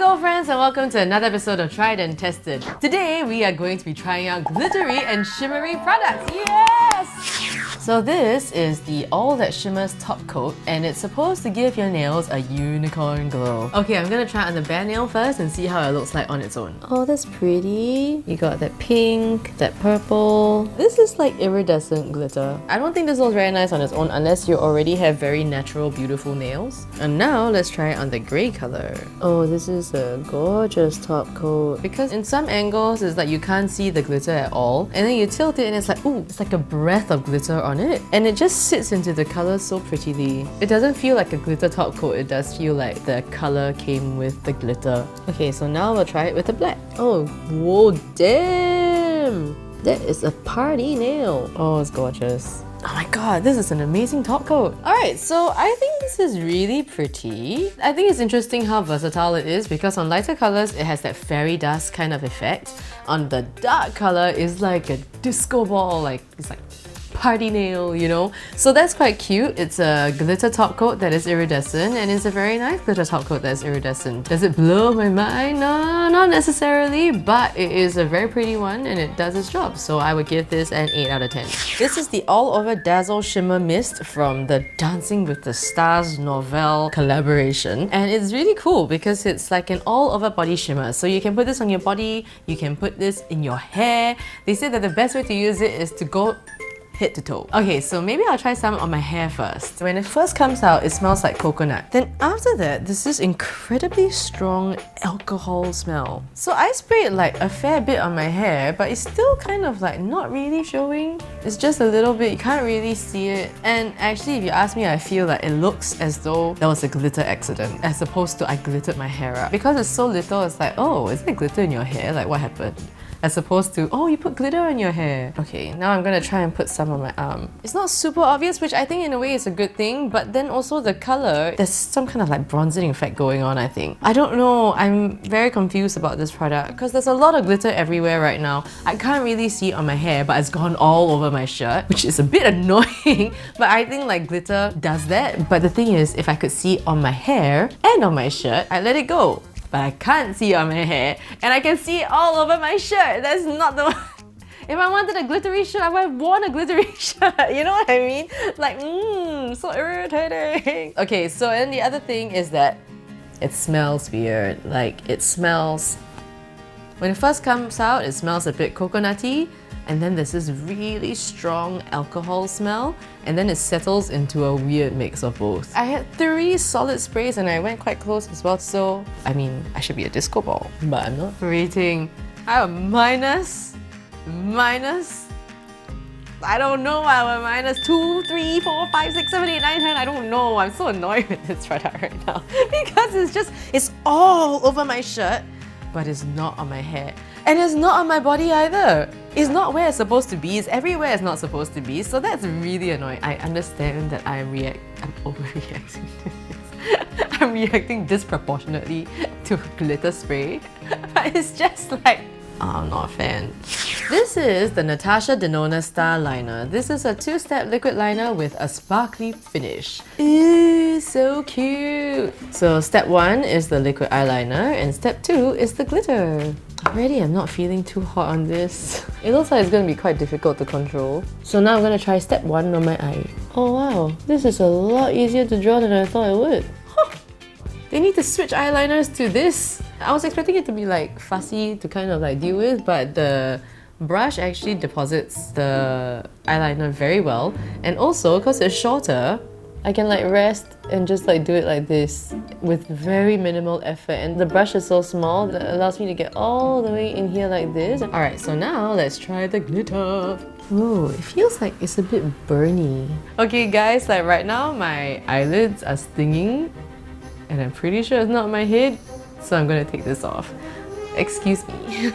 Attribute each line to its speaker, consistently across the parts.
Speaker 1: Hello friends and welcome to another episode of Tried and Tested. Today we are going to be trying out glittery and shimmery products. Yes! So this is the All That Shimmers top coat and it's supposed to give your nails a unicorn glow. Okay, I'm gonna try on the bare nail first and see how it looks like on its own. Oh, that's pretty. You got that pink, that purple. This is like iridescent glitter. I don't think this looks very nice on its own unless you already have very natural, beautiful nails. And now let's try it on the grey color. Oh, this is a gorgeous top coat. Because in some angles, it's like you can't see the glitter at all. And then you tilt it and it's like, ooh, it's like a breath of glitter on it. And it just sits into the color so prettily. It doesn't feel like a glitter top coat, it does feel like the color came with the glitter. Okay, so now we'll try it with the black. Oh, whoa, damn! That is a party nail. Oh, it's gorgeous. Oh my god, this is an amazing top coat. Alright, so I think this is really pretty. I think it's interesting how versatile it is because on lighter colors, it has that fairy dust kind of effect. On the dark color, it's like a disco ball, like it's like party nail, you know? So that's quite cute. It's a glitter top coat that is iridescent and it's a very nice glitter top coat that is iridescent. Does it blow my mind? No, not necessarily, but it is a very pretty one and it does its job. So I would give this an 8 out of 10. This is the All Over Dazzle Shimmer Mist from the Dancing with the Stars novel collaboration. And it's really cool because it's like an all over body shimmer. So you can put this on your body, you can put this in your hair. They say that the best way to use it is to go head to toe. Okay, so maybe I'll try some on my hair first. When it first comes out, it smells like coconut. Then after that, there's this incredibly strong alcohol smell. So I sprayed like a fair bit on my hair, but it's still kind of like not really showing. It's just a little bit, you can't really see it. And actually, if you ask me, I feel like it looks as though that was a glitter accident, as opposed to I glittered my hair up. Because it's so little, it's like, oh, is there glitter in your hair? Like, what happened? As opposed to, oh, you put glitter on your hair. Okay, now I'm gonna try and put some on my arm. It's not super obvious, which I think in a way is a good thing, but then also the color, there's some kind of like bronzing effect going on, I think. I don't know, I'm very confused about this product because there's a lot of glitter everywhere right now. I can't really see it on my hair, but it's gone all over my shirt, which is a bit annoying, but I think like glitter does that. But the thing is, if I could see it on my hair and on my shirt, I'd let it go. But I can't see it on my hair and I can see it all over my shirt. That's not the one. If I wanted a glittery shirt, I would have worn a glittery shirt. You know what I mean? Like, so irritating. Okay, so and the other thing is that it smells weird. Like, it smells... When it first comes out, it smells a bit coconutty. And then there's this really strong alcohol smell, and then it settles into a weird mix of both. I had 3 solid sprays and I went quite close as well, so I mean, I should be a disco ball, but I'm not. Rating, I have a minus, I don't know, I have a minus 2, 3, 4, 5, 6, 7, 8, 9, 10, I don't know. I'm so annoyed with this product right now because it's all over my shirt, but it's not on my hair. And it's not on my body either. It's not where it's supposed to be. It's everywhere it's not supposed to be. So that's really annoying. I understand that I'm overreacting to this. I'm reacting disproportionately to glitter spray. But it's just like, I'm not a fan. This is the Natasha Denona Star Liner. This is a 2-step liquid liner with a sparkly finish. Ooh, so cute! So step 1 is the liquid eyeliner and step 2 is the glitter. Already I'm not feeling too hot on this. It looks like it's going to be quite difficult to control. So now I'm going to try step 1 on my eye. Oh wow, this is a lot easier to draw than I thought it would. Huh. They need to switch eyeliners to this. I was expecting it to be like fussy to kind of like deal with, but the brush actually deposits the eyeliner very well. And also, because it's shorter, I can like rest and just like do it like this with very minimal effort, and the brush is so small that it allows me to get all the way in here like this. Alright, so now let's try the glitter. Ooh, it feels like it's a bit burny. Okay guys, like right now my eyelids are stinging and I'm pretty sure it's not my head, so I'm gonna take this off. Excuse me.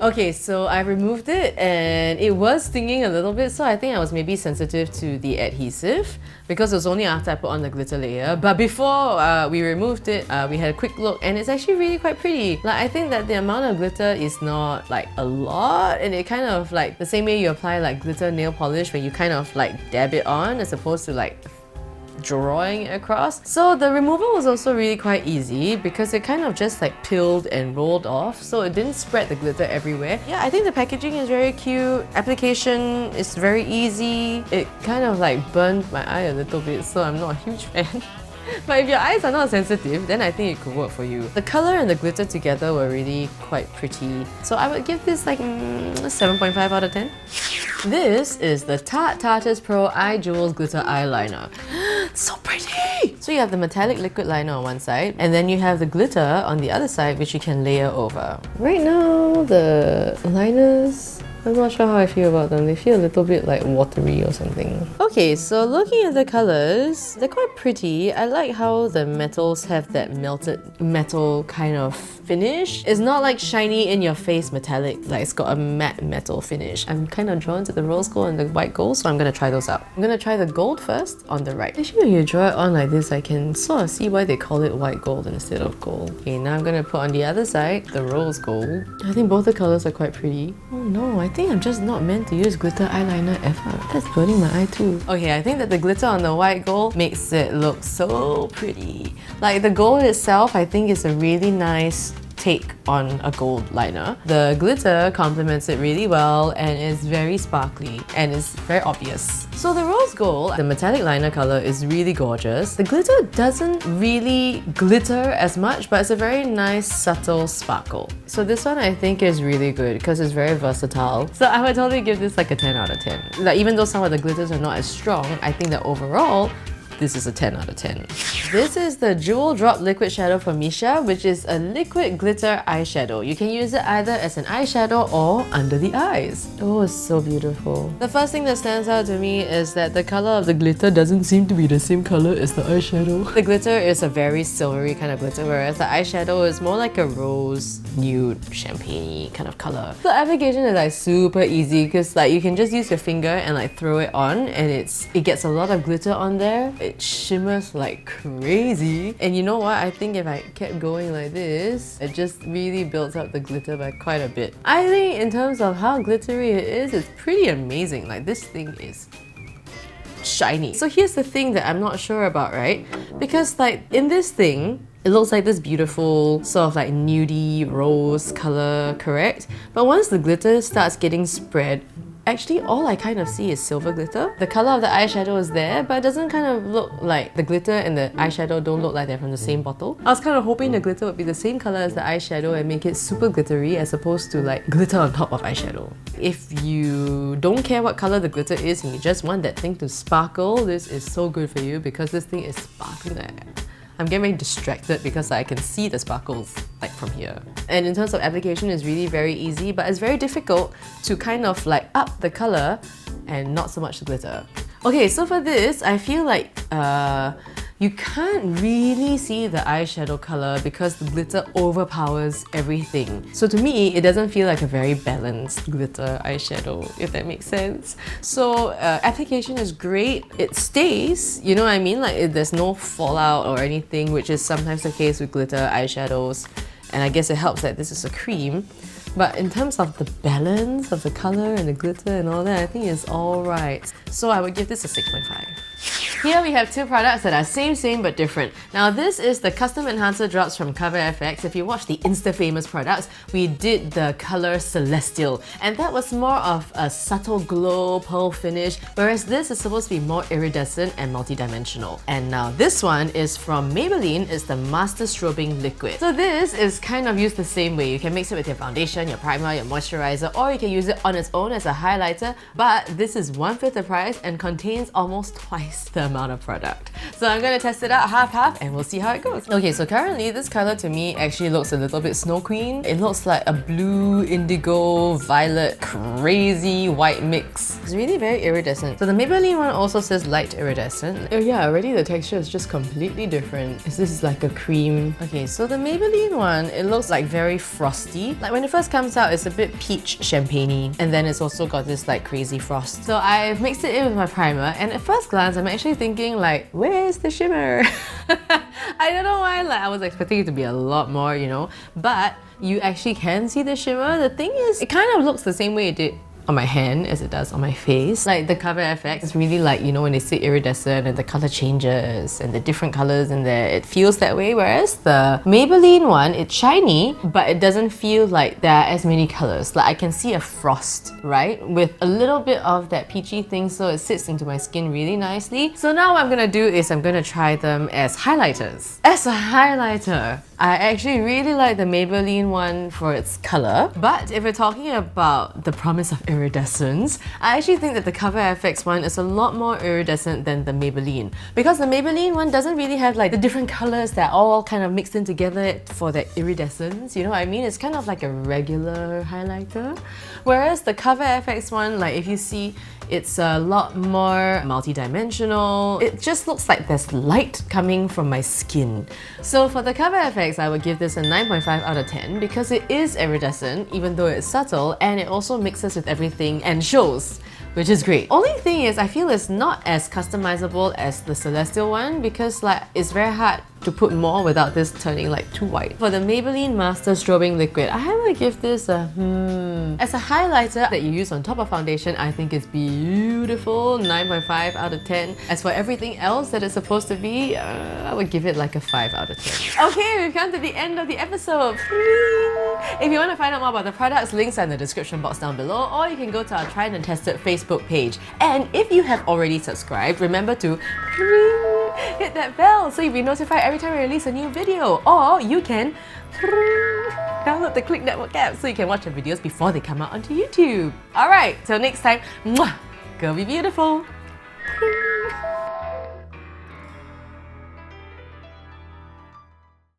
Speaker 1: Okay, so I removed it and it was stinging a little bit, so I think I was maybe sensitive to the adhesive because it was only after I put on the glitter layer. But before we removed it, we had a quick look and it's actually really quite pretty. Like, I think that the amount of glitter is not like a lot, and it kind of like the same way you apply like glitter nail polish where you kind of like dab it on as opposed to like drawing it across. So the removal was also really quite easy because it kind of just like peeled and rolled off, so it didn't spread the glitter everywhere. Yeah, I think the packaging is very cute. Application is very easy. It kind of like burned my eye a little bit, so I'm not a huge fan. But if your eyes are not sensitive, then I think it could work for you. The color and the glitter together were really quite pretty. So I would give this like 7.5 out of 10. This is the Tarte Tarte's Pro Eye Jewels Glitter Eyeliner. So pretty! So you have the metallic liquid liner on one side, and then you have the glitter on the other side, which you can layer over. Right now, the liners, I'm not sure how I feel about them. They feel a little bit like watery or something. Okay, so looking at the colors, they're quite pretty. I like how the metals have that melted metal kind of finish. It's not like shiny in your face metallic, like it's got a matte metal finish. I'm kind of drawn to the rose gold and the white gold, so I'm gonna try those out. I'm gonna try the gold first on the right. Actually, when you draw it on like this, I can sort of see why they call it white gold instead of gold. Okay, now I'm gonna put on the other side the rose gold. I think both the colors are quite pretty. Oh no, I think I'm just not meant to use glitter eyeliner ever. That's burning my eye too. Okay, I think that the glitter on the white gold makes it look so pretty. Like the gold itself, I think is a really nice take on a gold liner. The glitter complements it really well and is very sparkly and is very obvious. So the rose gold, the metallic liner color, is really gorgeous. The glitter doesn't really glitter as much, but it's a very nice subtle sparkle. So this one I think is really good because it's very versatile. So I would totally give this like a 10 out of 10. Like even though some of the glitters are not as strong, I think that overall this is a 10 out of 10. This is the Jewel Drop Liquid Shadow from Misha, which is a liquid glitter eyeshadow. You can use it either as an eyeshadow or under the eyes. Oh, it's so beautiful. The first thing that stands out to me is that the color of the glitter doesn't seem to be the same color as the eyeshadow. The glitter is a very silvery kind of glitter, whereas the eyeshadow is more like a rose, nude, champagne kind of color. The application is like super easy because like you can just use your finger and like throw it on, and it gets a lot of glitter on there. It shimmers like crazy. And you know what? I think if I kept going like this, it just really builds up the glitter by quite a bit. I think in terms of how glittery it is, it's pretty amazing. Like this thing is shiny. So here's the thing that I'm not sure about, right? Because like in this thing, it looks like this beautiful sort of like nudie rose color, correct? But once the glitter starts getting spread, actually all I kind of see is silver glitter. The color of the eyeshadow is there, but it doesn't kind of look like the glitter and the eyeshadow don't look like they're from the same bottle. I was kind of hoping the glitter would be the same color as the eyeshadow and make it super glittery as opposed to like glitter on top of eyeshadow. If you don't care what color the glitter is and you just want that thing to sparkle, this is so good for you because this thing is sparkling. I'm getting very distracted because I can see the sparkles like from here. And in terms of application, it's really very easy, but it's very difficult to kind of like up the color and not so much the glitter. Okay, so for this, I feel like you can't really see the eyeshadow color because the glitter overpowers everything. So to me, it doesn't feel like a very balanced glitter eyeshadow, if that makes sense. So application is great. It stays, you know what I mean? Like there's no fallout or anything, which is sometimes the case with glitter eyeshadows. And I guess it helps that this is a cream. But in terms of the balance of the color and the glitter and all that, I think it's alright. So I would give this a 6.5. Here we have two products that are same but different. Now this is the Custom Enhancer Drops from CoverFX. If you watch the Insta-famous products, we did the color Celestial, and that was more of a subtle glow pearl finish, whereas this is supposed to be more iridescent and multi-dimensional. And now this one is from Maybelline, it's the Master Strobing Liquid. So this is kind of used the same way. You can mix it with your foundation, your primer, your moisturizer, or you can use it on its own as a highlighter, but this is 1/5 the price and contains almost twice the amount of product. So I'm going to test it out half and we'll see how it goes. Okay, so currently this color to me actually looks a little bit Snow Queen. It looks like a blue, indigo, violet, crazy white mix. It's really very iridescent. So the Maybelline one also says light iridescent. Oh yeah, already the texture is just completely different. This is like a cream. Okay, so the Maybelline one, it looks like very frosty. Like when it first comes out, it's a bit peach champagne-y, and then it's also got this like crazy frost. So I've mixed it in with my primer, and at first glance, I'm actually thinking like, where's the shimmer? I don't know why, like I was expecting it to be a lot more, you know, but you actually can see the shimmer. The thing is, it kind of looks the same way it did on my hand as it does on my face. Like the cover FX is really like, you know, when they say iridescent and the color changes and the different colors in there, it feels that way. Whereas the Maybelline one, it's shiny, but it doesn't feel like there are as many colors. Like I can see a frost, right? With a little bit of that peachy thing, so it sits into my skin really nicely. So now what I'm gonna do is I'm gonna try them as highlighters. As a highlighter, I actually really like the Maybelline one for its color, but if we're talking about the promise of iridescence, I actually think that the Cover FX one is a lot more iridescent than the Maybelline, because the Maybelline one doesn't really have like the different colors that are all kind of mixed in together for that iridescence, you know what I mean? It's kind of like a regular highlighter, whereas the Cover FX one, like if you see, it's a lot more multi-dimensional. It just looks like there's light coming from my skin. So for the Cover FX, I would give this a 9.5 out of 10 because it is iridescent, even though it's subtle, and it also mixes with everything and shows, which is great. Only thing is, I feel it's not as customizable as the Celestial one because like it's very hard to put more without this turning like too white. For the Maybelline Master Strobing Liquid, I would give this a As a highlighter that you use on top of foundation, I think it's beautiful, 9.5 out of 10. As for everything else that it's supposed to be, I would give it like a 5 out of 10. Okay, we've come to the end of the episode. If you want to find out more about the products, links are in the description box down below, or you can go to our Tried and Tested Facebook page. And if you have already subscribed, remember to hit that bell so you'll be notified every time we release a new video. Or you can download the Clicknetwork app so you can watch the videos before they come out onto YouTube. Alright, till next time, mwah, go be beautiful!